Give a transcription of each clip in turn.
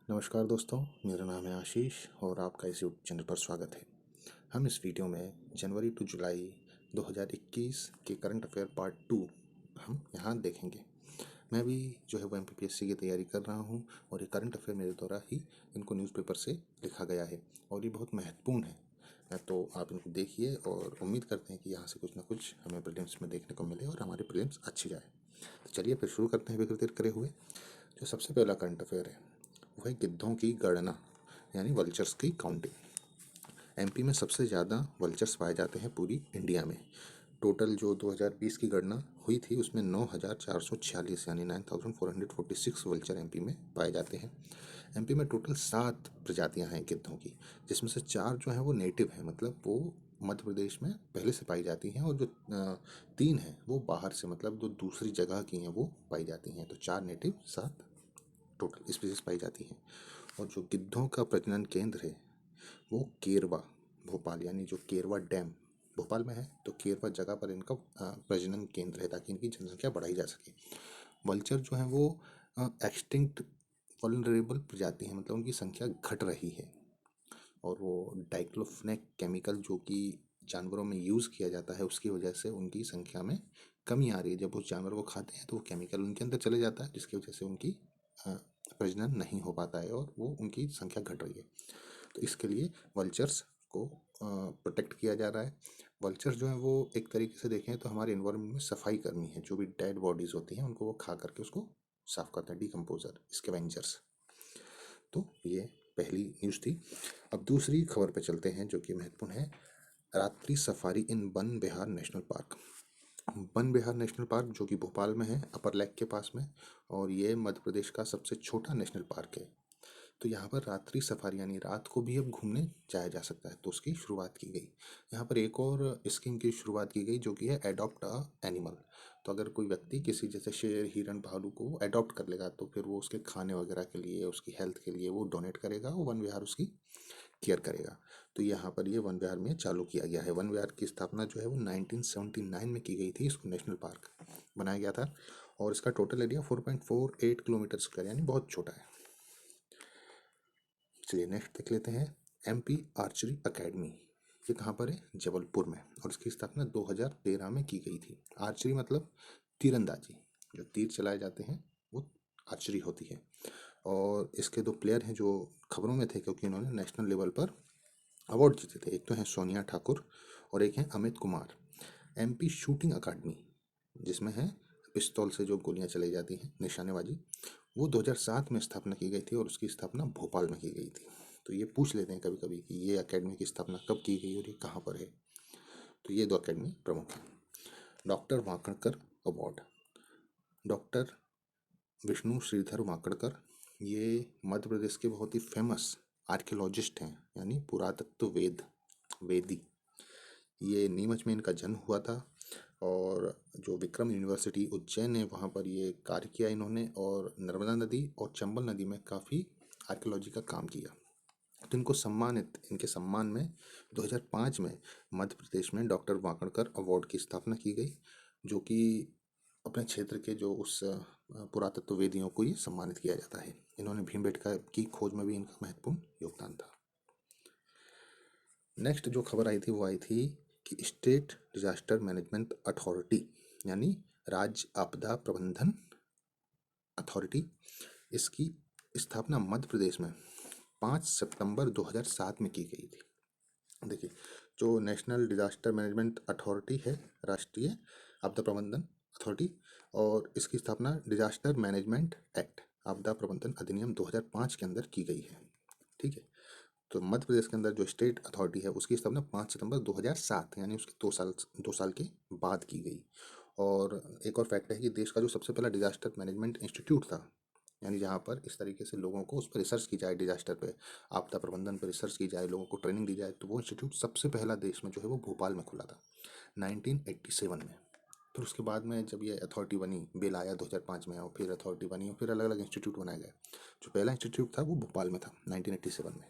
नमस्कार दोस्तों, मेरा नाम है आशीष और आपका इस यूट्यूब चैनल पर स्वागत है। हम इस वीडियो में जनवरी टू जुलाई 2021 के करंट अफेयर पार्ट 2 हम यहाँ देखेंगे। मैं भी जो है वो एमपीपीएससी की तैयारी कर रहा हूँ और ये करंट अफेयर मेरे द्वारा ही इनको न्यूज़पेपर से लिखा गया है और ये बहुत महत्वपूर्ण है। तो आप इनको देखिए और उम्मीद करते हैं कि यहाँ से कुछ ना कुछ हमें प्रीलिम्स में देखने को मिले और हमारे प्रीलिम्स अच्छी जाए। तो चलिए फिर शुरू करते हैं बिगड़ देर करे हुए। जो सबसे पहला करंट अफेयर है वो है गिद्धों की गणना यानी वल्चर्स की काउंटिंग। एमपी में सबसे ज़्यादा वल्चर्स पाए जाते हैं पूरी इंडिया में। टोटल जो 2020 की गणना हुई थी उसमें 9,446 यानी 9,446 वल्चर एमपी में पाए जाते हैं। एमपी में टोटल 7 प्रजातियां हैं गिद्धों की, जिसमें से 4 जो हैं वो नेटिव हैं, मतलब वो मध्य प्रदेश में पहले से पाई जाती हैं, और जो 3 हैं वो बाहर से, मतलब जो दूसरी जगह की हैं वो पाई जाती हैं। तो 4 नेटिव, 7 टोटल स्पीसीज पाई जाती हैं। और जो गिद्धों का प्रजनन केंद्र है वो केरवा भोपाल, यानी जो केरवा डैम भोपाल में है, तो केरवा जगह पर इनका प्रजनन केंद्र है ताकि इनकी जनसंख्या बढ़ाई जा सके। वल्चर जो है वो एक्सटिंक्ट वल्नरेबल प्रजाति है, मतलब उनकी संख्या घट रही है। और वो डाइक्लोफिनेक केमिकल जो कि जानवरों में यूज़ किया जाता है उसकी वजह से उनकी संख्या में कमी आ रही है। जब उस जानवर को खाते हैं तो वो केमिकल उनके अंदर चले जाता है, जिसकी वजह से उनकी प्रजनन नहीं हो पाता है और वो उनकी संख्या घट रही है। तो इसके लिए वल्चर्स को प्रोटेक्ट किया जा रहा है। वल्चर्स जो है वो एक तरीके से देखें तो हमारे इन्वायरमेंट में सफाई कर्मी है। जो भी डेड बॉडीज होती हैं उनको वो खा करके उसको साफ करते हैं, डिकम्पोजर, स्कैवेंजर्स। तो ये पहली न्यूज़ थी। अब दूसरी खबर पे चलते हैं जो कि महत्वपूर्ण है। रात्रि safari in one Vihar national park. One Vihar national park जो कि भोपाल में है, अपर लेक के पास में, और ये मध्य प्रदेश का सबसे छोटा नेशनल पार्क है। तो यहाँ पर रात्रि सफारी यानी रात को भी अब घूमने जाया जा सकता है, तो उसकी शुरुआत की गई। यहाँ पर एक और स्कीम की शुरुआत की गई जो कि है एडॉप्ट अ एनिमल। तो अगर कोई व्यक्ति किसी जैसे शेर, हिरन, भालू को एडॉप्ट कर लेगा तो फिर वो उसके खाने वगैरह के लिए, उसकी हेल्थ के लिए वो डोनेट करेगा, वो वन विहार उसकी केयर करेगा। तो यहाँ पर ये वन विहार में चालू किया गया है। वन विहार की स्थापना जो है वो 1979 में की गई थी। इसको नेशनल पार्क बनाया गया था और इसका टोटल एरिया 4.48 किलोमीटर स्क्वायर, यानी बहुत छोटा है। चलिए नेक्स्ट देख लेते हैं। एमपी आर्चरी अकेडमी, ये कहाँ पर है? जबलपुर में, और इसकी स्थापना 2013 में की गई थी। आर्चरी मतलब तीरंदाजी, जो तीर चलाए जाते हैं वो आर्चरी होती है। और इसके 2 प्लेयर हैं जो खबरों में थे क्योंकि इन्होंने नेशनल लेवल पर अवार्ड जीते थे। एक तो हैं सोनिया ठाकुर और एक हैं अमित कुमार। एमपी शूटिंग अकादमी, जिसमें है पिस्तौल से जो गोलियां चलाई जाती हैं, निशानेबाजी, वो 2007 में स्थापना की गई थी और उसकी स्थापना भोपाल में की गई थी। तो ये पूछ लेते हैं कभी कभी कि ये अकेडमी की स्थापना कब की गई और ये कहाँ पर है। तो ये 2 अकेडमी प्रमुख हैं। Doctor Wakankar award. Doctor Vishnu Shridhar Wakankar, ये मध्य प्रदेश के बहुत ही फेमस आर्कियोलॉजिस्ट हैं, यानी पुरातत्व वेदी। ये नीमच में इनका जन्म हुआ था और जो विक्रम यूनिवर्सिटी उज्जैन है वहाँ पर ये कार्य किया इन्होंने, और नर्मदा नदी और चंबल नदी में काफ़ी आर्कियोलॉजी का काम किया। तो इनके सम्मान में 2005 में मध्य प्रदेश में डॉक्टर वाकड़कर अवार्ड की स्थापना की गई, जो कि अपने क्षेत्र के जो उस पुरातत्व वेदियों को ये सम्मानित किया जाता है। इन्होंने भीमबेटका की खोज में भी इनका महत्वपूर्ण योगदान था। नेक्स्ट जो खबर आई थी वो आई थी कि स्टेट डिजास्टर मैनेजमेंट अथॉरिटी, यानी राज्य आपदा प्रबंधन अथॉरिटी, इसकी स्थापना मध्य प्रदेश में 5 सितंबर 2007 में की गई थी। देखिए, जो नेशनल डिजास्टर मैनेजमेंट अथॉरिटी है, राष्ट्रीय आपदा प्रबंधन अथॉरिटी, और इसकी स्थापना डिजास्टर मैनेजमेंट एक्ट, आपदा प्रबंधन अधिनियम 2005 के अंदर की गई है। ठीक है। तो मध्य प्रदेश के अंदर जो स्टेट अथॉरिटी है उसकी स्थापना 5 सितंबर 2007 यानी उसके 2 साल के बाद की गई। और एक और फैक्ट है कि देश का जो सबसे पहला डिजास्टर मैनेजमेंट इंस्टीट्यूट था, यानी जहाँ पर इस तरीके से लोगों को उस पर रिसर्च की जाए, डिजास्टर पे, आपदा प्रबंधन पर रिसर्च की जाए, लोगों को ट्रेनिंग दी जाए, तो वो इंस्टीट्यूट सबसे पहला देश में जो है वो भोपाल में खुला था 1987 में। फिर उसके बाद में जब ये अथॉरिटी बनी, बिल आया 2005 में, और फिर अथॉरिटी बनी और फिर अलग अलग इंस्टीट्यूट बनाया गया। जो पहला इंस्टीट्यूट था वो भोपाल में था 1987 में।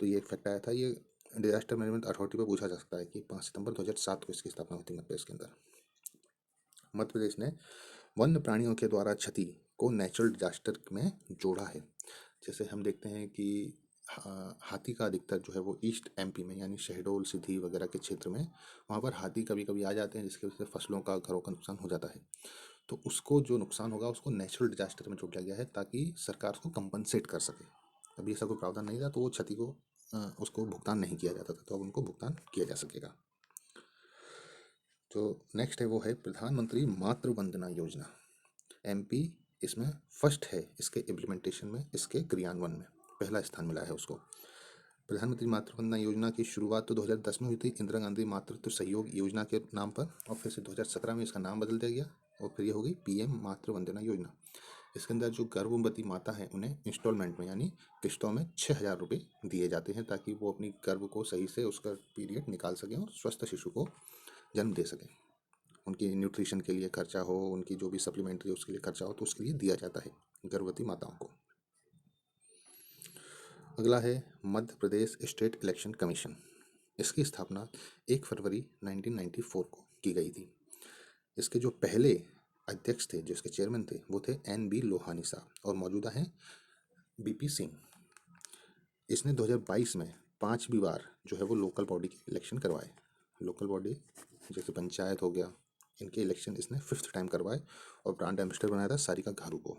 तो ये एक फैक्ट आया था। ये डिजास्टर मैनेजमेंट अथॉरिटी पर पूछा जा सकता है कि 5 सितंबर 2007 को इसकी स्थापना हुई थी मध्य प्रदेश के अंदर। मध्य प्रदेश ने वन्य प्राणियों के द्वारा क्षति को नेचुरल डिजास्टर में जोड़ा है। जैसे हम देखते हैं कि हाथी का अधिकतर जो है वो ईस्ट एमपी में यानी शहडोल सीधी वगैरह के क्षेत्र में, वहाँ पर हाथी कभी कभी आ जाते हैं, जिसकी वजह से फसलों का घरों का नुकसान हो जाता है। तो उसको जो नुकसान होगा उसको नेचुरल डिजास्टर में जोड़ लिया गया है ताकि सरकार उसको कंपनसेट कर सके। अभी ऐसा कोई प्रावधान नहीं था तो वो क्षति को उसको भुगतान नहीं किया जाता था, तो अब उनको भुगतान किया जा सकेगा। तो नेक्स्ट है वो है प्रधानमंत्री मातृ वंदना योजना। एमपी इसमें फर्स्ट है, इसके इम्प्लीमेंटेशन में, इसके क्रियान्वयन में पहला स्थान मिला है उसको। प्रधानमंत्री मातृ वंदना योजना की शुरुआत तो 2010 में हुई थी, इंदिरा गांधी मातृत्व सहयोग योजना के नाम पर, और फिर से 2017 में इसका नाम बदल दिया गया और फिर ये हो गई पीएम मातृ वंदना योजना। इसके अंदर जो गर्भवती माता है उन्हें इंस्टॉलमेंट में यानी किस्तों में 6,000 रुपये दिए जाते हैं ताकि वो अपनी गर्भ को सही से उसका पीरियड निकाल सकें और स्वस्थ शिशु को जन्म दे सकें। उनकी न्यूट्रिशन के लिए खर्चा हो, उनकी जो भी सप्लीमेंट्री उसके लिए खर्चा हो, तो उसके लिए दिया जाता है गर्भवती माताओं को। अगला है Madhya Pradesh state election commission. इसकी स्थापना 1 फरवरी 1994 को की गई थी। इसके जो पहले अध्यक्ष थे, जो इसके चेयरमैन थे, वो थे NB लोहानी साहब और मौजूदा हैं BP सिंह। इसने 2022 में 5वीं बार जो है वो लोकल बॉडी के इलेक्शन करवाए। लोकल बॉडी जैसे पंचायत हो गया, इनके इलेक्शन इसने 5th टाइम करवाए और ब्रांड एम्बेसडर बनाया था सारिका घारू को।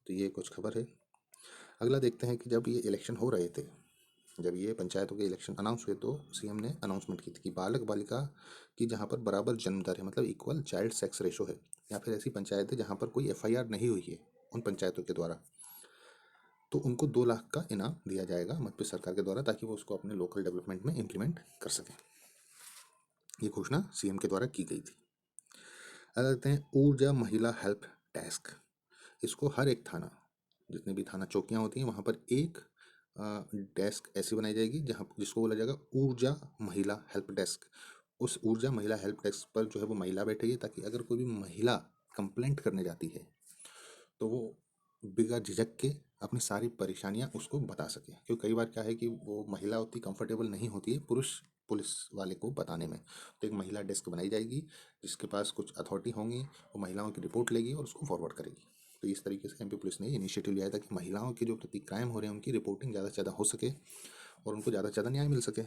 तो ये कुछ खबर है। अगला देखते हैं कि जब ये इलेक्शन हो रहे थे, जब ये पंचायतों के इलेक्शन अनाउंस हुए, तो सीएम ने अनाउंसमेंट की थी कि बालक बालिका की जहाँ पर बराबर जन्म दर है, मतलब इक्वल चाइल्ड सेक्स रेशो है, या फिर ऐसी पंचायतें जहाँ पर कोई FIR नहीं हुई है उन पंचायतों के द्वारा, तो उनको 2 लाख का इनाम दिया जाएगा मध्य प्रदेश सरकार के द्वारा ताकि वो उसको अपने लोकल डेवलपमेंट में इम्प्लीमेंट कर सकें। ये घोषणा सीएम के द्वारा की गई थी। अब देखते हैं ऊर्जा महिला हेल्प डेस्क। इसको हर एक थाना, जितने भी थाना चौकियाँ होती हैं वहाँ पर एक डेस्क ऐसी बनाई जाएगी जहाँ जिसको बोला जाएगा ऊर्जा महिला हेल्प डेस्क। उस ऊर्जा महिला हेल्प डेस्क पर जो है वो महिला बैठेगी ताकि अगर कोई भी महिला कंप्लेंट करने जाती है तो वो बिना झिझक के अपनी सारी परेशानियां उसको बता सके, क्योंकि कई बार क्या है कि वो महिला उतनी कंफर्टेबल नहीं होती है पुरुष पुलिस वाले को बताने में। तो एक महिला डेस्क बनाई जाएगी जिसके पास कुछ अथॉरिटी होंगी, वो महिलाओं की रिपोर्ट लेगी और उसको फॉरवर्ड करेगी। तो इस तरीके से MP पुलिस ने इनिशिएटिव लिया था कि महिलाओं के जो प्रति क्राइम हो रहे हैं उनकी रिपोर्टिंग ज़्यादा से ज़्यादा हो सके और उनको ज़्यादा से ज़्यादा न्याय मिल सके।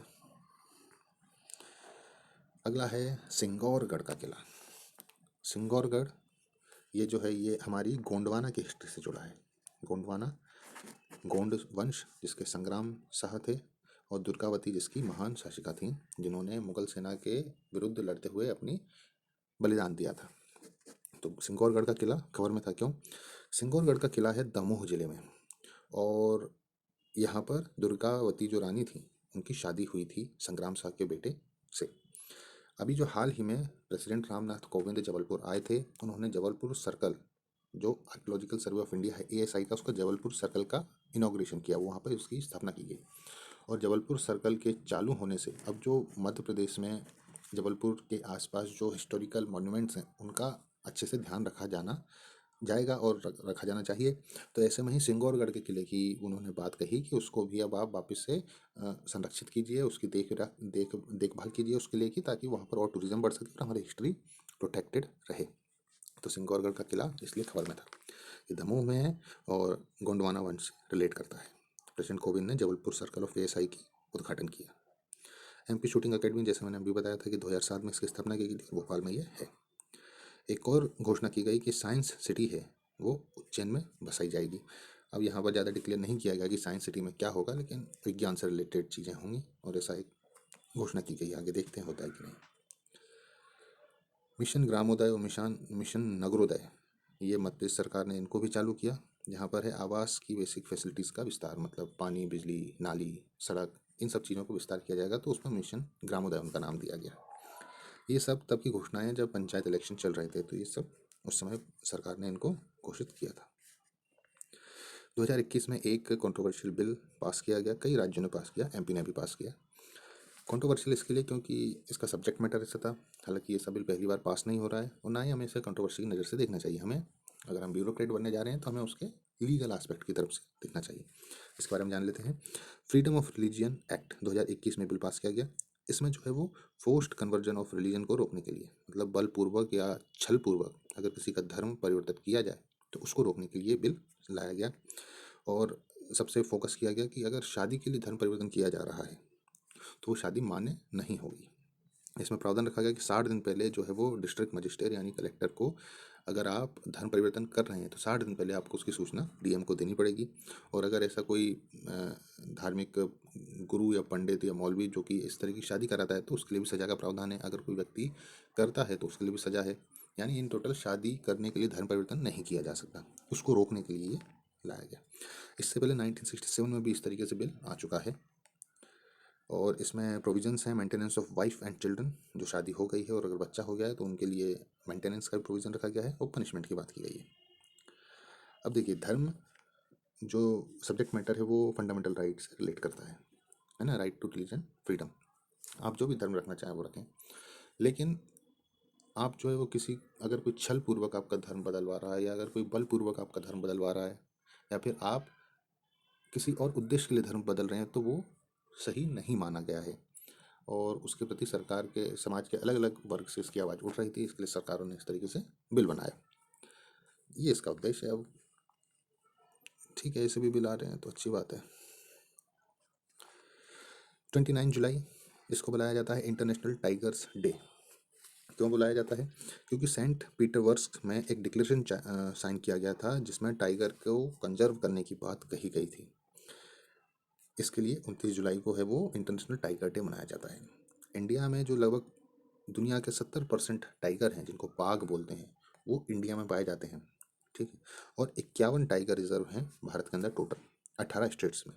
अगला है सिंगौरगढ़ का किला। सिंगौरगढ़ ये जो है ये हमारी गोंडवाना की हिस्ट्री से जुड़ा है। गोंडवाना गोंड वंश जिसके संग्राम शाह थे और दुर्गावती जिसकी महान शासिका थीं, जिन्होंने मुगल सेना के विरुद्ध लड़ते हुए अपनी बलिदान दिया था। तो सिंगौरगढ़ का किला खबर में था। क्यों? सिंगौरगढ़ का किला है दमोह जिले में और यहाँ पर दुर्गावती जो रानी थी उनकी शादी हुई थी संग्राम शाह के बेटे से। अभी जो हाल ही में प्रेसिडेंट रामनाथ कोविंद जबलपुर आए थे, उन्होंने जबलपुर सर्कल जो आर्कियोलॉजिकल सर्वे ऑफ इंडिया है ASI का, उसका जबलपुर सर्कल का इनॉग्रेशन किया, वहाँ पर उसकी स्थापना की गई। और जबलपुर सर्कल के चालू होने से अब जो मध्य प्रदेश में जबलपुर के आसपास जो हिस्टोरिकल मॉन्यूमेंट्स हैं उनका अच्छे से ध्यान रखा जाना जाएगा और रखा जाना चाहिए। तो ऐसे में ही सिंगौरगढ़ के किले की उन्होंने बात कही कि उसको भी अब आप वापस से संरक्षित कीजिए, उसकी देखभाल कीजिए उस किले की, ताकि वहाँ पर और टूरिज्म बढ़ सके और हमारी हिस्ट्री प्रोटेक्टेड रहे। तो सिंगौरगढ़ का किला इसलिए खबर में था। ये दमोह में है और गोंडवाना वंश से रिलेट करता है। प्रेसिडेंट कोविंद ने जबलपुर सर्कल ऑफ ASI की उद्घाटन किया। MP शूटिंग अकेडमी, जैसे मैंने अभी बताया था कि 2007 में इसकी स्थापना की गई थी, भोपाल में ये है। एक और घोषणा की गई कि साइंस सिटी है वो उज्जैन में बसाई जाएगी। अब यहाँ पर ज़्यादा डिक्लेयर नहीं किया गया कि साइंस सिटी में क्या होगा, लेकिन विज्ञान से रिलेटेड चीज़ें होंगी और ऐसा एक घोषणा की गई। आगे देखते हैं होता है कि नहीं। मिशन ग्रामोदय और मिशन नगरोदय, ये मध्य प्रदेश सरकार ने इनको भी चालू किया, जहाँ पर है आवास की बेसिक फैसिलिटीज़ का विस्तार, मतलब पानी, बिजली, नाली, सड़क, इन सब चीज़ों को विस्तार किया जाएगा, तो उसमें मिशन ग्रामोदय उनका नाम दिया गया। ये सब तब की घोषणाएं जब पंचायत इलेक्शन चल रहे थे, तो ये सब उस समय सरकार ने इनको घोषित किया था। 2021 में एक कंट्रोवर्शियल बिल पास किया गया, कई राज्यों ने पास किया, MP ने भी पास किया। कंट्रोवर्शियल इसके लिए क्योंकि इसका सब्जेक्ट मैटर ऐसा था। हालांकि ये सब बिल पहली बार पास नहीं हो रहा है और ना ही हमें इसे कंट्रोवर्सी की नज़र से देखना चाहिए। हमें अगर हम ब्यूरोक्रेट बनने जा रहे हैं तो हमें उसके लीगल एस्पेक्ट की तरफ से देखना चाहिए। इसके बारे में जान लेते हैं। फ्रीडम ऑफ रिलीजियन एक्ट 2021 में बिल पास किया गया। इसमें जो है वो फोर्स्ड कन्वर्जन ऑफ रिलीजन को रोकने के लिए, मतलब बलपूर्वक या छलपूर्वक अगर किसी का धर्म परिवर्तित किया जाए तो उसको रोकने के लिए बिल लाया गया। और सबसे फोकस किया गया कि अगर शादी के लिए धर्म परिवर्तन किया जा रहा है तो वो शादी मान्य नहीं होगी। इसमें प्रावधान रखा गया कि 60 दिन पहले जो है वो डिस्ट्रिक्ट मजिस्ट्रेट यानी कलेक्टर को, अगर आप धर्म परिवर्तन कर रहे हैं तो 60 दिन पहले आपको उसकी सूचना डीएम को देनी पड़ेगी। और अगर ऐसा कोई धार्मिक गुरु या पंडित या मौलवी जो कि इस तरह की शादी कराता है तो उसके लिए भी सज़ा का प्रावधान है। अगर कोई व्यक्ति करता है तो उसके लिए भी सज़ा है। यानी इन टोटल शादी करने के लिए धर्म परिवर्तन नहीं किया जा सकता, उसको रोकने के लिए ये लाया गया। इससे पहले 1967 में भी इस तरीके से बिल आ चुका है। और इसमें प्रोविजंस हैं maintenance of wife and children, जो शादी हो गई है और अगर बच्चा हो गया है तो उनके लिए मेंटेनेंस का भी प्रोविज़न रखा गया है और पनिशमेंट की बात की गई है। अब देखिए, धर्म जो सब्जेक्ट मैटर है वो फंडामेंटल राइट से रिलेट करता है ना, राइट टू रिलीजन फ्रीडम। आप जो भी धर्म रखना चाहें वो रखें, लेकिन आप जो है वो किसी, अगर कोई छल पूर्वक आपका धर्म बदलवा रहा है या अगर कोई बल पूर्वक आपका धर्म बदलवा रहा है या फिर आप किसी और उद्देश्य के लिए धर्म बदल रहे हैं तो वो सही नहीं माना गया है। और उसके प्रति सरकार के, समाज के अलग अलग वर्ग से इसकी आवाज़ उठ रही थी, इसके लिए सरकारों ने इस तरीके से बिल बनाया। ये इसका उद्देश्य है। अब ठीक है, ऐसे भी बिल आ रहे हैं तो अच्छी बात है। 29 जुलाई इसको बुलाया जाता है इंटरनेशनल टाइगर्स डे। क्यों बुलाया जाता है? क्योंकि सेंट पीटरवर्स्क में एक डिक्लेरेशन साइन किया गया था जिसमें टाइगर को कंजर्व करने की बात कही गई थी। इसके लिए 29 जुलाई को है वो इंटरनेशनल टाइगर डे मनाया जाता है। इंडिया में जो लगभग दुनिया के 70% टाइगर हैं जिनको बाघ बोलते हैं वो इंडिया में पाए जाते हैं। ठीक है। और 51 टाइगर रिजर्व हैं भारत के अंदर टोटल 18 स्टेट्स में,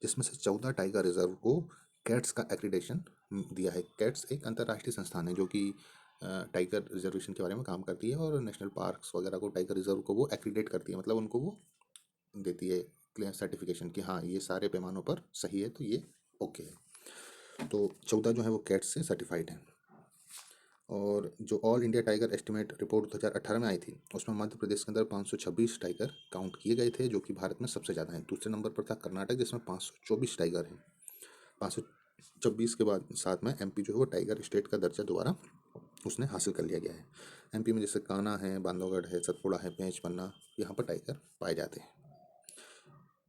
जिसमें से 14 टाइगर रिजर्व को कैट्स का एक्रीडेशन दिया है। कैट्स एक अंतर्राष्ट्रीय संस्थान है जो कि टाइगर रिजर्वेशन के बारे में काम करती है और नेशनल पार्क्स वगैरह को, टाइगर रिजर्व को वो एक्रीडेट करती है, मतलब उनको वो देती है क्लियर सर्टिफिकेशन कि हाँ ये सारे पैमानों पर सही है, तो ये ओके है। तो 14 जो है वो कैट्स से सर्टिफाइड हैं। और जो all India tiger estimate report 2018 में आई थी उसमें मध्य प्रदेश के अंदर 526 टाइगर काउंट किए गए थे, जो कि भारत में सबसे ज़्यादा हैं। दूसरे नंबर पर था कर्नाटक जिसमें 524 टाइगर हैं। 526 के बाद साथ में एमपी जो है वो टाइगर स्टेट का दर्जा दोबारा उसने हासिल कर लिया गया है। एमपी में जैसे कान्हा है, बांधवगढ़ है, सतपुड़ा है, पेंच पन्ना, यहाँ पर टाइगर पाए जाते हैं।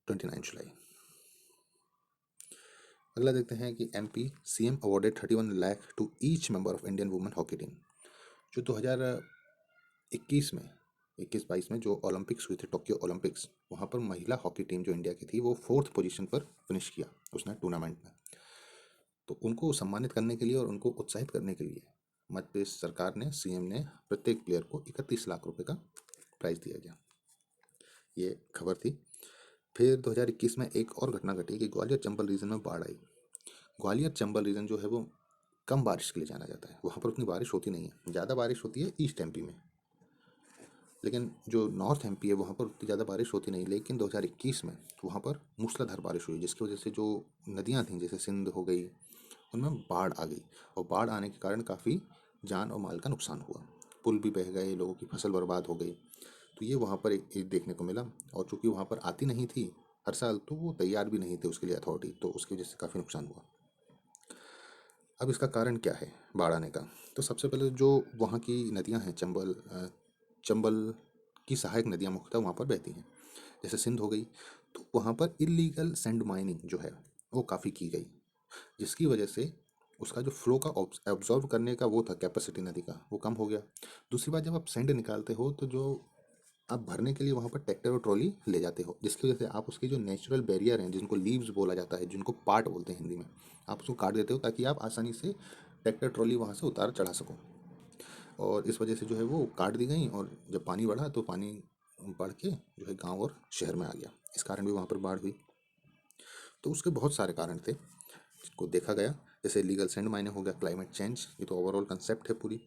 29 जुलाई। अगला देखते हैं कि MP CM awarded 31 lakh to each member of Indian women hockey team. जो 2021 में 21-22 में जो ओलंपिक्स हुए थे, टोक्यो ओलंपिक्स, वहाँ पर महिला हॉकी टीम जो इंडिया की थी वो 4th पोजीशन पर फिनिश किया उसने टूर्नामेंट में। तो उनको सम्मानित करने के लिए और उनको उत्साहित करने के लिए मध्य प्रदेश सरकार ने, सीएम ने प्रत्येक प्लेयर को 31 लाख रुपए का प्राइज दिया गया। ये खबर थी। फिर 2021 में एक और घटना घटी कि ग्वालियर चंबल रीजन में बाढ़ आई। ग्वालियर चंबल रीजन जो है वो कम बारिश के लिए जाना जाता है, वहाँ पर उतनी बारिश होती नहीं है। ज़्यादा बारिश होती है ईस्ट एमपी में, लेकिन जो नॉर्थ एमपी है वहाँ पर उतनी ज़्यादा बारिश होती नहीं। लेकिन 2021 में वहाँ पर मूसलाधार बारिश हुई जिसकी वजह से जो नदियाँ थीं जैसे सिंध हो गई उनमें बाढ़ आ गई। और बाढ़ आने के कारण काफ़ी जान और माल का नुकसान हुआ, पुल भी बह गए, लोगों की फसल बर्बाद हो गई। तो ये वहाँ पर एक देखने को मिला। और चूँकि वहाँ पर आती नहीं थी हर साल तो वो तैयार भी नहीं थे उसके लिए अथॉरिटी, तो उसकी वजह से काफ़ी नुकसान हुआ। अब इसका कारण क्या है बाढ़ आने का? तो सबसे पहले जो वहाँ की नदियाँ हैं, चंबल की सहायक नदियाँ मुख्यतः वहाँ पर बहती हैं, जैसे सिंध हो गई। तो वहाँ पर इलीगल सैंड माइनिंग जो है वो काफ़ी की गई, जिसकी वजह से उसका जो फ्लो का एब्जॉर्व करने का वो था कैपेसिटी नदी का, वो कम हो गया। दूसरी बात, जब आप सैंड निकालते हो तो जो आप भरने के लिए वहाँ पर ट्रैक्टर और ट्रॉली ले जाते हो, जिसकी वजह से आप उसके जो नेचुरल बैरियर हैं जिनको लीव्स बोला जाता है, जिनको पार्ट बोलते हैं हिंदी में, आप उसको काट देते हो ताकि आप आसानी से ट्रैक्टर ट्रॉली वहाँ से उतार चढ़ा सको। और इस वजह से जो है वो काट दी गई और जब पानी बढ़ा तो पानी बढ़ के जो है गांव और शहर में आ गया। इस कारण भी वहाँ पर बाढ़ हुई। तो उसके बहुत सारे कारण थे जिसको देखा गया, जैसे लीगल सैंड माइनिंग हो गया, क्लाइमेट चेंज, ये तो ओवरऑल कंसेप्ट है पूरी।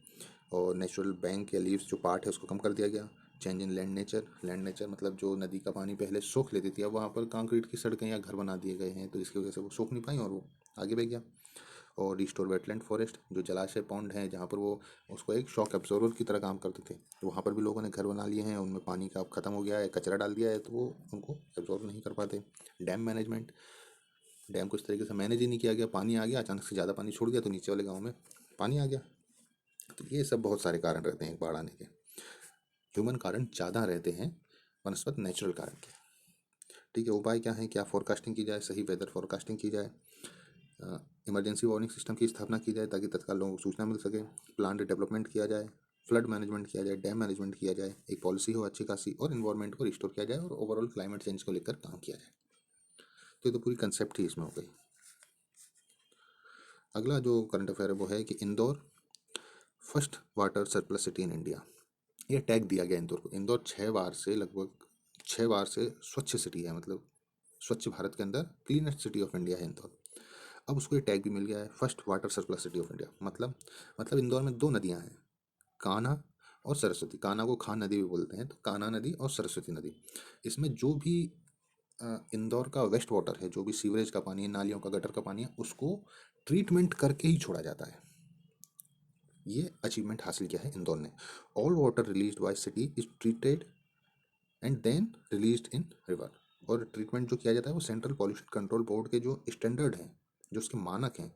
और नेचुरल बैंक या लीव्स जो पार्ट है उसको कम कर दिया गया। चेंज इन लैंड नेचर मतलब जो नदी का पानी पहले सोख लेती थी अब वहाँ पर कंक्रीट की सड़कें या घर बना दिए गए हैं, तो इसकी वजह से वो सोख नहीं पाई और वो आगे बह गया। और रिस्टोर वेटलैंड फॉरेस्ट, जो जलाशय पॉन्ड हैं जहाँ पर वो उसको एक शॉक एब्जॉर्बर की तरह काम करते थे, तो वहाँ पर भी लोगों ने घर बना लिए हैं, उनमें पानी का अब खत्म हो गया है, कचरा डाल दिया है तो वो उनको एब्जॉर्ब नहीं कर पाते। डैम मैनेजमेंट, डैम को इस तरीके से मैनेज ही नहीं किया गया, पानी आ गया अचानक से, ज़्यादा पानी छोड़ दिया तो नीचे वाले गाँव में पानी आ गया। तो ये सब बहुत सारे कारण रहते हैं बाढ़ आने के। ह्यूमन कारण ज़्यादा रहते हैं वनस्पत नेचुरल कारण के। ठीक है, उपाय क्या है, क्या फोरकास्टिंग की जाए, सही वेदर फोरकास्टिंग की जाए, इमरजेंसी वार्निंग सिस्टम की स्थापना की जाए ताकि तत्काल लोगों को सूचना मिल सके, प्लांट डेवलपमेंट किया जाए, फ्लड मैनेजमेंट किया जाए, डैम मैनेजमेंट किया जाए, एक पॉलिसी हो अच्छी खासी, और इन्वायरमेंट को रिस्टोर किया जाए और ओवरऑल क्लाइमेट चेंज को लेकर काम किया जाए। तो ये तो पूरी कंसेप्ट ही इसमें हो गई। अगला जो करंट अफेयर है वो है कि Indore first water surplus city in India. ये टैग दिया गया इंदौर को। इंदौर 6 बार से, लगभग 6 बार से स्वच्छ सिटी है, मतलब स्वच्छ भारत के अंदर क्लीनेस्ट सिटी ऑफ इंडिया है इंदौर। अब उसको ये टैग भी मिल गया है first water surplus city of India. मतलब इंदौर में 2 नदियां हैं, कान्हा और सरस्वती। कान्हा को खान नदी भी बोलते हैं, तो कान्हा नदी और सरस्वती नदी। इसमें जो भी इंदौर का वेस्ट वाटर है, जो भी सीवरेज का पानी है, नालियों का, गटर का पानी है, उसको ट्रीटमेंट करके ही छोड़ा जाता है। ये अचीवमेंट हासिल किया है इंदौर ने। All water released by city is treated and then released in river. और ट्रीटमेंट जो किया जाता है वो सेंट्रल पॉल्यूशन कंट्रोल बोर्ड के जो स्टैंडर्ड हैं, जो उसके मानक हैं,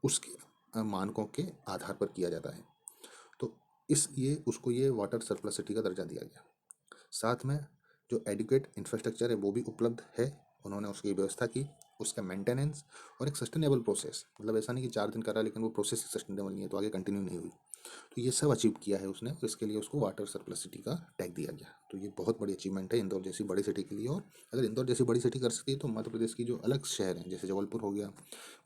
उसके मानकों के आधार पर किया जाता है। तो इसलिए उसको ये वाटर सरप्लस सिटी का दर्जा दिया गया। साथ में जो एडिक्वेट इंफ्रास्ट्रक्चर है वो भी उपलब्ध है, उन्होंने उसकी व्यवस्था की, उसका मेंटेनेंस और एक सस्टेनेबल प्रोसेस। मतलब ऐसा नहीं कि 4 दिन करा लेकिन वो प्रोसेस ही सस्टेनेबल नहीं है तो आगे कंटिन्यू नहीं हुई। तो ये सब अचीव किया है उसने, और इसके लिए उसको वाटर सरप्लस सिटी का टैग दिया गया। तो ये बहुत बड़ी अचीवमेंट है इंदौर जैसी बड़ी सिटी के लिए। और अगर इंदौर जैसी बड़ी सिटी कर सकती है तो मध्य प्रदेश की जो अलग शहर हैं, जैसे जबलपुर हो गया,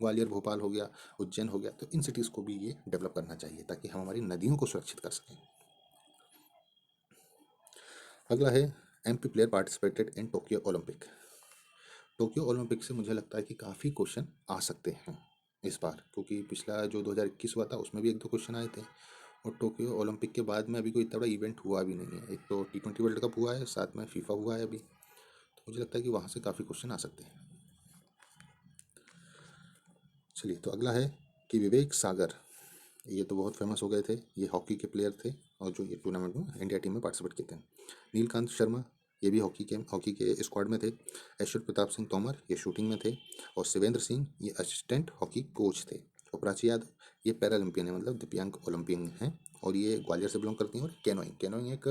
ग्वालियर भोपाल हो गया, उज्जैन हो गया, तो इन सिटीज़ को भी ये डेवलप करना चाहिए ताकि हम हमारी नदियों को सुरक्षित कर सकें। अगला है MP player participated in Tokyo Olympic. Tokyo Olympic से मुझे लगता है कि काफ़ी क्वेश्चन आ सकते हैं इस बार, क्योंकि पिछला जो 2021 हुआ था उसमें भी 1-2 क्वेश्चन आए थे, और टोक्यो ओलंपिक के बाद में अभी कोई इतना बड़ा इवेंट हुआ भी नहीं है। एक तो T20 वर्ल्ड कप हुआ है, साथ में फीफा हुआ है अभी, तो मुझे लगता है कि वहाँ से काफ़ी क्वेश्चन आ सकते हैं। चलिए, तो अगला है कि विवेक सागर, ये तो बहुत फेमस हो गए थे, ये हॉकी के प्लेयर थे और जो ये टूर्नामेंट में इंडिया टीम में पार्टिसिपेट किए थे। नीलकांत शर्मा, ये भी हॉकी के स्क्वाड में थे। ऐश्वर्य प्रताप सिंह तोमर, ये शूटिंग में थे। और शिवेंद्र सिंह, ये असिस्टेंट हॉकी कोच थे। और प्राची यादव, ये पैरालंपियन है, मतलब दिव्यांग ओलंपियन हैं, और ये ग्वालियर से बिलोंग करती हैं। और कैनोइंग एक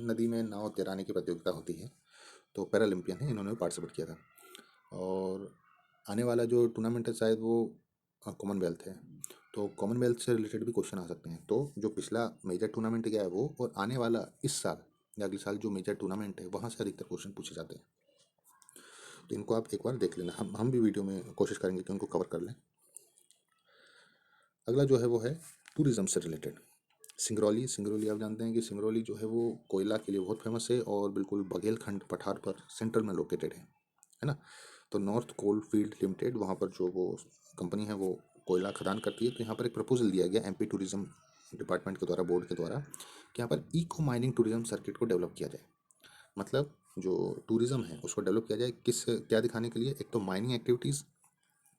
नदी में नाव तैराने की प्रतियोगिता होती है, तो पैरालंपियन है, इन्होंने पार्टिसिपेट किया था। और आने वाला जो टूर्नामेंट है शायद वो कॉमनवेल्थ है, तो कॉमनवेल्थ से रिलेटेड भी क्वेश्चन आ सकते हैं। तो जो पिछला मेजर टूर्नामेंट गया है वो, और आने वाला इस साल या अगले साल जो मेजर टूर्नामेंट है, वहाँ से अधिकतर क्वेश्चन पूछे जाते हैं। तो इनको आप एक बार देख लेना, हम भी वीडियो में कोशिश करेंगे कि उनको कवर कर लें। अगला जो है वो है टूरिज्म से रिलेटेड। सिंगरौली आप जानते हैं कि सिंगरौली जो है वो कोयला के लिए बहुत फेमस है, और बिल्कुल बघेलखंड पठार पर सेंटर में लोकेटेड है ना। तो नॉर्थ कोल फील्ड लिमिटेड, वहाँ पर जो वो कंपनी है वो कोयला खदान करती है। तो यहाँ पर एक प्रपोजल दिया गया एमपी टूरिज्म डिपार्टमेंट के द्वारा, बोर्ड के द्वारा, कि यहाँ पर इको माइनिंग टूरिज्म सर्किट को डेवलप किया जाए। मतलब जो टूरिज्म है उसको डेवलप किया जाए, क्या दिखाने के लिए, एक तो माइनिंग एक्टिविटीज़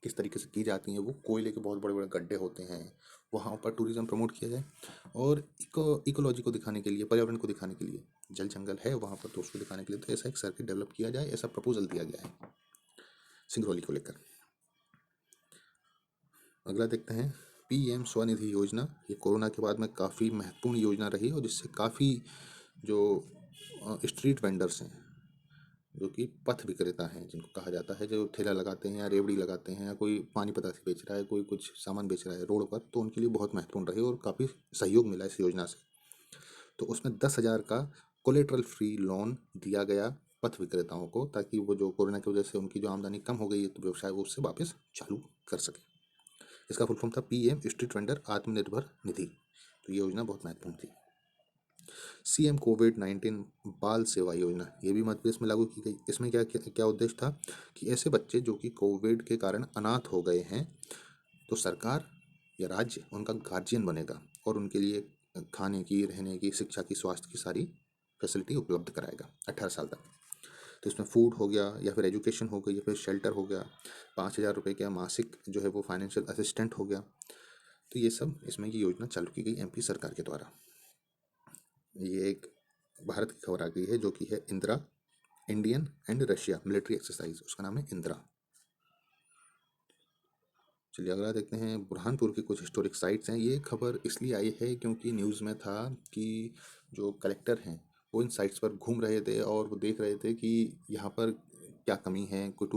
किस तरीके से की जाती हैं, वो कोयले के बहुत बड़े बड़े गड्ढे होते हैं, वहाँ पर टूरिज्म प्रमोट किया जाए। और इकोलॉजी को दिखाने के लिए, पर्यावरण को दिखाने के लिए, जल जंगल है वहाँ पर तो उसको दिखाने के लिए, तो ऐसा एक सर्किट डेवलप किया जाए, ऐसा प्रपोजल दिया गया है सिंगरौली को लेकर। अगला देखते हैं पीएम स्वनिधि योजना। ये कोरोना के बाद में काफ़ी महत्वपूर्ण योजना रही, और जिससे काफ़ी जो स्ट्रीट वेंडर्स हैं, जो कि पथ विक्रेता हैं जिनको कहा जाता है, जो ठेला लगाते हैं या रेवड़ी लगाते हैं, या कोई पानी पतासी बेच रहा है, कोई कुछ सामान बेच रहा है रोड पर, तो उनके लिए बहुत महत्वपूर्ण रही और काफ़ी सहयोग मिला इस योजना से। तो उसमें 10,000 का कोलेट्रल फ्री लोन दिया गया पथ विक्रेताओं को, ताकि वो जो कोरोना की वजह से उनकी जो आमदनी कम हो गई है तो व्यवसाय वो उससे वापस चालू कर सके। इसका फुल फॉर्म था PM street vendor Atmanirbhar Nidhi. तो ये योजना बहुत महत्वपूर्ण थी। सीएम कोविड-19 बाल सेवा योजना, ये भी मध्य प्रदेश में लागू की गई। इसमें क्या क्या क्या उद्देश्य था कि ऐसे बच्चे जो कि कोविड के कारण अनाथ हो गए हैं, तो सरकार या राज्य उनका गार्जियन बनेगा और उनके लिए खाने की, रहने की, शिक्षा की, स्वास्थ्य की सारी फैसिलिटी उपलब्ध कराएगा 18 साल तक। तो इसमें फूड हो गया, या फिर एजुकेशन हो गई, या फिर शेल्टर हो गया, 5,000 रुपये का मासिक जो है वो फाइनेंशियल असिस्टेंट हो गया। तो ये सब इसमें ये योजना चालू की गई एमपी सरकार के द्वारा। ये एक भारत की खबर आ गई है जो कि है Indira, Indian and Russia military exercise, उसका नाम है इंदिरा। चलिए अगला देखते हैं बुरहानपुर की कुछ हिस्टोरिक साइट्स हैं। ये खबर इसलिए आई है क्योंकि न्यूज़ में था कि जो कलेक्टर हैं वो इन साइट्स पर घूम रहे थे और वो देख रहे थे कि यहाँ पर क्या कमी है, कोई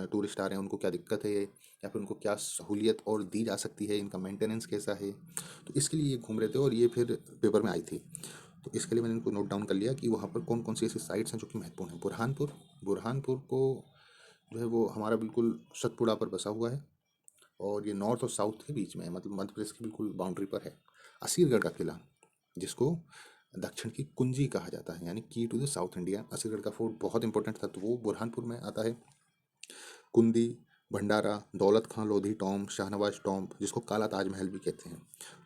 टूरिस्ट आ रहे हैं उनको क्या दिक्कत है, या फिर उनको क्या सहूलियत और दी जा सकती है, इनका मेंटेनेंस कैसा है। तो इसके लिए ये घूम रहे थे और ये फिर पेपर में आई थी। तो इसके लिए मैंने इनको नोट डाउन कर लिया कि वहाँ पर कौन कौन सी ऐसी साइट्स हैं जो कि महत्वपूर्ण हैं। बुरहानपुर, बुरहानपुर को जो है वो हमारा बिल्कुल सतपुड़ा पर बसा हुआ है और ये नॉर्थ और साउथ के बीच में है, मतलब मध्य प्रदेश की बिल्कुल बाउंड्री पर है। असीरगढ़ का किला, जिसको दक्षिण की कुंजी कहा जाता है, यानी की to the south India. Asirgarh का फोर्ट बहुत इंपॉर्टेंट था, तो वो बुरहानपुर में आता है। कुंदी, भंडारा, दौलत खां लोधी टॉम, शाहनवाज टॉम, जिसको काला ताजमहल भी कहते हैं,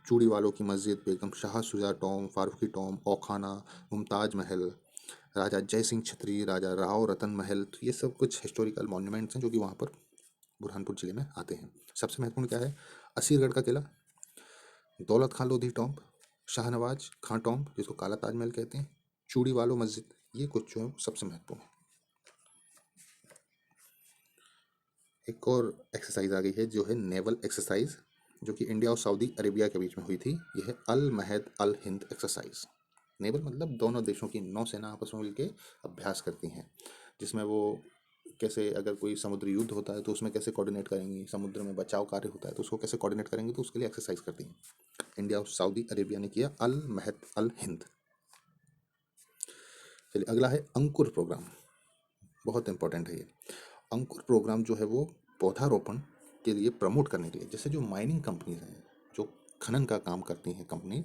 चूड़ी वालों की मस्जिद, बेगम शाह सुजा टॉम, फारूकी टॉम, औखाना, मुमताज महल, राजा जय सिंह छत्री, राजा राव रतन महल। तो ये सब कुछ हिस्टोरिकल मॉन्यूमेंट्स हैं जो कि वहाँ पर बुरहानपुर जिले में आते हैं। सबसे महत्वपूर्ण क्या है? असीरगढ़ का किला, दौलत खां लोधी टॉम्ब, शाहनवाज खां टॉम्ब जिसको काला ताजमहल कहते हैं, चूड़ी वालों मस्जिद, ये कुछ जो है सबसे महत्वपूर्ण है। एक और एक्सरसाइज आ गई है जो है नेवल एक्सरसाइज, जो कि इंडिया और सऊदी अरेबिया के बीच में हुई थी। यह है अल महद अल हिंद एक्सरसाइज। नेवल मतलब दोनों देशों की नौसेना आपस में मिलकर अभ्यास करती हैं, जिसमें वो कैसे, अगर कोई समुद्री युद्ध होता है तो उसमें कैसे कोऑर्डिनेट करेंगी, समुद्र में बचाव कार्य होता है तो उसको कैसे कोऑर्डिनेट करेंगे, तो उसके लिए एक्सरसाइज करती हैं। इंडिया और सऊदी अरेबिया ने किया अल महद अल हिंद। चलिए अगला है अंकुर प्रोग्राम, बहुत इंपॉर्टेंट है ये। अंकुर प्रोग्राम जो है वो पौधारोपण के लिए प्रमोट करने के लिए, जैसे जो माइनिंग कंपनीज हैं, जो खनन का काम करती हैं कंपनी,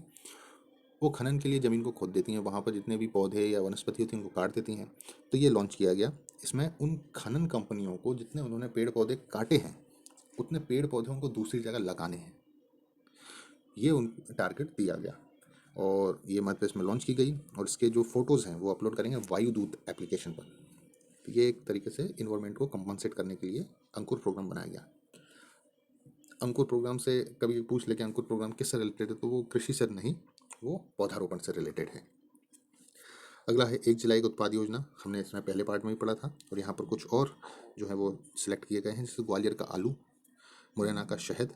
वो खनन के लिए ज़मीन को खोद देती हैं, वहाँ पर जितने भी पौधे या वनस्पति होती हैं उनको काट देती हैं। तो ये लॉन्च किया गया। इसमें उन खनन कंपनियों को जितने उन्होंने पेड़ पौधे काटे हैं उतने पेड़ पौधे उनको दूसरी जगह लगाने हैं, ये उन टारगेट दिया गया। और ये मध्य प्रदेश में लॉन्च की गई और इसके जो फोटोज़ हैं वो अपलोड करेंगे वायुदूत एप्लीकेशन पर। तो ये एक तरीके से इन्वायरमेंट को कंपनसेट करने के लिए अंकुर प्रोग्राम बनाया गया। अंकुर प्रोग्राम से कभी पूछ ले कि अंकुर प्रोग्राम किससे रिलेटेड है, तो वो कृषि से नहीं, वो पौधारोपण से रिलेटेड है। अगला है 1 जुलाई उत्पाद योजना, हमने इसमें पहले पार्ट में भी पढ़ा था। और यहाँ पर कुछ और जो है वो सिलेक्ट किए गए हैं, जैसे ग्वालियर का आलू, मुरैना का शहद,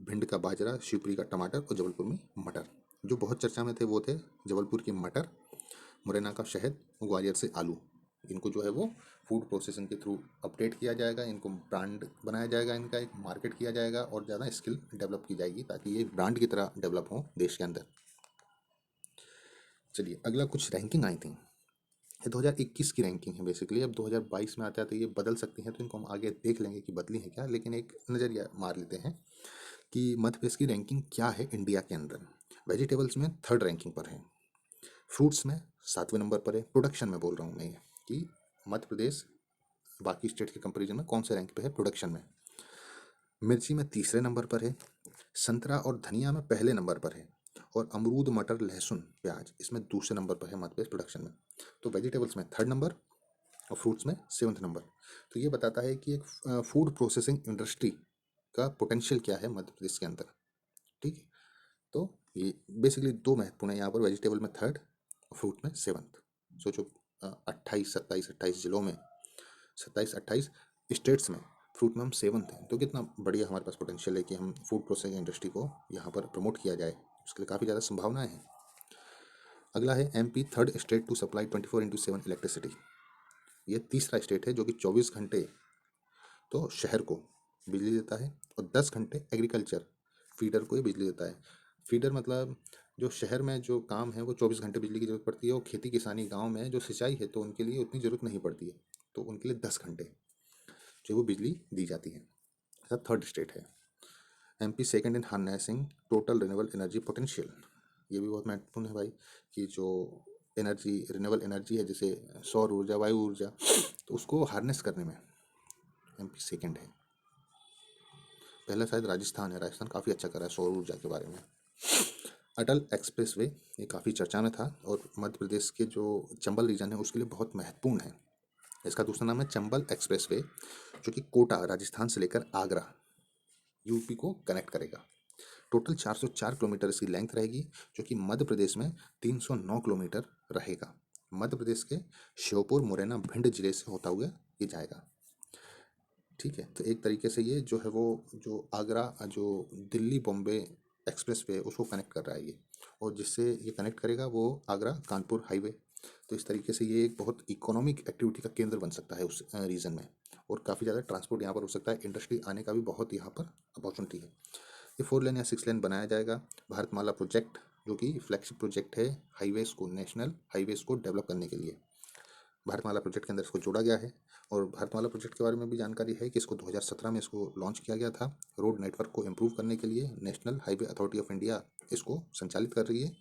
भिंड का बाजरा, शिवपुरी का टमाटर और जबलपुर में मटर। जो बहुत चर्चा में थे वो थे जबलपुर की मटर, मुरैना का शहद, ग्वालियर से आलू। इनको जो है वो फूड प्रोसेसिंग के थ्रू अपडेट किया जाएगा, इनको ब्रांड बनाया जाएगा, इनका एक मार्केट किया जाएगा और ज़्यादा स्किल डेवलप की जाएगी ताकि ये ब्रांड की तरह डेवलप हो देश के अंदर। चलिए अगला कुछ रैंकिंग आई थी, ये 2021 की रैंकिंग है बेसिकली। अब 2022 में आता है तो ये बदल सकती हैं, तो इनको हम आगे देख लेंगे कि बदली है क्या, लेकिन एक नज़रिया मार लेते हैं कि मध्य प्रदेश की रैंकिंग क्या है इंडिया के अंदर। वेजिटेबल्स में 3rd रैंकिंग पर है, फ्रूट्स में 7वें नंबर पर है। प्रोडक्शन में बोल रहा हूँ मैं ये कि मध्य प्रदेश बाकी स्टेट के कंपेरिजन में कौन से रैंक पे है प्रोडक्शन में। मिर्ची में 3रे नंबर पर है, संतरा और धनिया में पहले नंबर पर है, और अमरूद, मटर, लहसुन, प्याज इसमें दूसरे नंबर पर है मध्य प्रदेश प्रोडक्शन में। तो वेजिटेबल्स में 3rd नंबर और फ्रूट्स में 7th नंबर। तो ये बताता है कि एक फूड प्रोसेसिंग इंडस्ट्री का पोटेंशियल क्या है मध्य प्रदेश के अंदर। ठीक है, तो ये बेसिकली दो महत्वपूर्ण है यहाँ पर, वेजिटेबल में 3rd और फ्रूट में 7th। सोचो 28 जिलों में, 27-28 स्टेट्स में फ्रूट में हम 7th हैं, तो कितना बढ़िया हमारे पास पोटेंशियल है कि हम फूड प्रोसेसिंग इंडस्ट्री को यहाँ पर प्रमोट किया जाए, उसके लिए काफ़ी ज़्यादा संभावनाएं हैं। अगला है MP 3rd state to supply 24/7 electricity. ये तीसरा स्टेट है जो कि 24 घंटे तो शहर को बिजली देता है और 10 घंटे एग्रीकल्चर फीडर को ये बिजली देता है। फीडर मतलब जो शहर में जो काम है वो 24 घंटे बिजली की जरूरत पड़ती है, और खेती किसानी गांव में जो सिंचाई है तो उनके लिए उतनी ज़रूरत नहीं पड़ती है, तो उनके लिए 10 घंटे जो वो बिजली दी जाती है। ऐसा 3rd स्टेट है। MP 2nd in harnessing total renewable energy potential. ये भी बहुत महत्वपूर्ण है भाई, कि जो एनर्जी, रिन्यूएबल एनर्जी है जैसे सौर ऊर्जा, वायु ऊर्जा, तो उसको हार्नेस करने में एमपी 2nd है। पहला शायद राजस्थान है, राजस्थान काफ़ी अच्छा कर रहा है सौर ऊर्जा के बारे में। अटल एक्सप्रेसवे, ये काफ़ी चर्चा में था और मध्य प्रदेश के जो चंबल रीजन है उसके लिए बहुत महत्वपूर्ण है। इसका दूसरा नाम है चंबल एक्सप्रेसवे, जो कि कोटा राजस्थान से लेकर आगरा यूपी को कनेक्ट करेगा। टोटल 404 किलोमीटर इसकी लेंथ रहेगी, जो कि मध्य प्रदेश में 309 किलोमीटर रहेगा। मध्य प्रदेश के श्योपुर, मुरैना, भिंड जिले से होता हुआ ये जाएगा। ठीक है, तो एक तरीके से ये जो है वो जो आगरा, जो दिल्ली बॉम्बे एक्सप्रेस वे उसको कनेक्ट कर रहा है ये, और जिससे ये कनेक्ट करेगा वो आगरा कानपुर हाईवे, तो इस तरीके से ये एक बहुत इकोनॉमिक एक्टिविटी का केंद्र बन सकता है उस रीजन में, और काफ़ी ज़्यादा ट्रांसपोर्ट यहाँ पर हो सकता है। इंडस्ट्री आने का भी बहुत यहाँ पर अपॉर्चुनिटी है। ये 4 लेन या 6 लेन बनाया जाएगा। भारतमाला प्रोजेक्ट जो कि फ्लैगशिप प्रोजेक्ट है हाईवेज को, नेशनल हाईवेज को डेवलप करने के लिए भारतमाला प्रोजेक्ट के अंदर इसको जोड़ा गया है। और भारतमाला प्रोजेक्ट के बारे में भी जानकारी है कि इसको 2017 में इसको लॉन्च किया गया था। रोड नेटवर्क को इम्प्रूव करने के लिए national highway authority of India इसको संचालित कर रही है।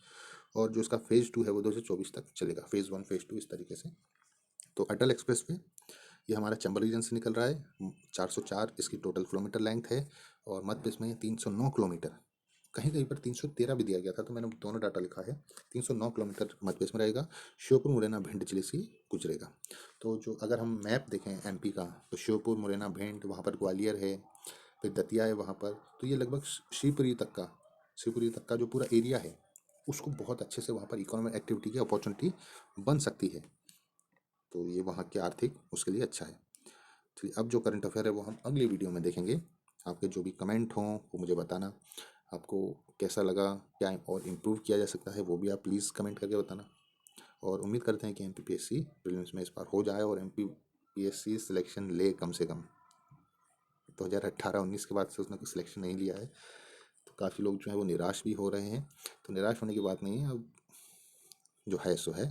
और जो इसका फेज़ 2 है वो 2024 तक चलेगा, फेज़ 1 फेज़ 2 इस तरीके से। तो अटल एक्सप्रेस वे ये हमारा चंबल रीजन से निकल रहा है। 404 इसकी टोटल किलोमीटर लेंथ है, और मध्य प्रदेश में 309 किलोमीटर, कहीं कहीं पर 313 भी दिया गया था, तो मैंने दोनों डाटा लिखा है। 309 किलोमीटर मध्य प्रदेश में रहेगा। श्योपुर मुरैना भिंड जिले से गुजरेगा। तो जो अगर हम मैप देखें एमपी का, तो श्योपुर मुरैना भिंड, वहाँ पर ग्वालियर है, फिर दतिया है वहाँ पर, तो ये लगभग शिवपुरी तक का जो पूरा एरिया है उसको बहुत अच्छे से वहाँ पर इकोनॉमिक एक्टिविटी की अपॉर्चुनिटी बन सकती है। तो ये वहाँ के आर्थिक उसके लिए अच्छा है। तो अब जो करंट अफेयर है वो हम अगली वीडियो में देखेंगे। आपके जो भी कमेंट हों वो मुझे बताना, आपको कैसा लगा, क्या और इम्प्रूव किया जा सकता है वो भी आप प्लीज़ कमेंट करके बताना। और उम्मीद करते हैं कि एमपीपीएससी प्रीलिम्स में इस बार हो जाए और एमपीपीएससी सिलेक्शन ले कम से कम। 2018-19 के बाद से उसने कोई सिलेक्शन नहीं लिया है, तो काफ़ी लोग जो है वो निराश भी हो रहे हैं। तो निराश होने की बात नहीं है, अब जो है सो है,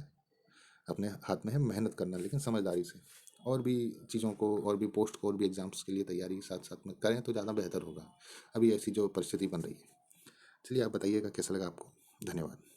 अपने हाथ में है मेहनत करना, लेकिन समझदारी से। और भी चीज़ों को, और भी पोस्ट को, और भी एग्ज़ाम्स के लिए तैयारी साथ साथ में करें तो ज़्यादा बेहतर होगा, अभी ऐसी जो परिस्थिति बन रही है। चलिए आप बताइएगा कैसा लगा आपको। धन्यवाद।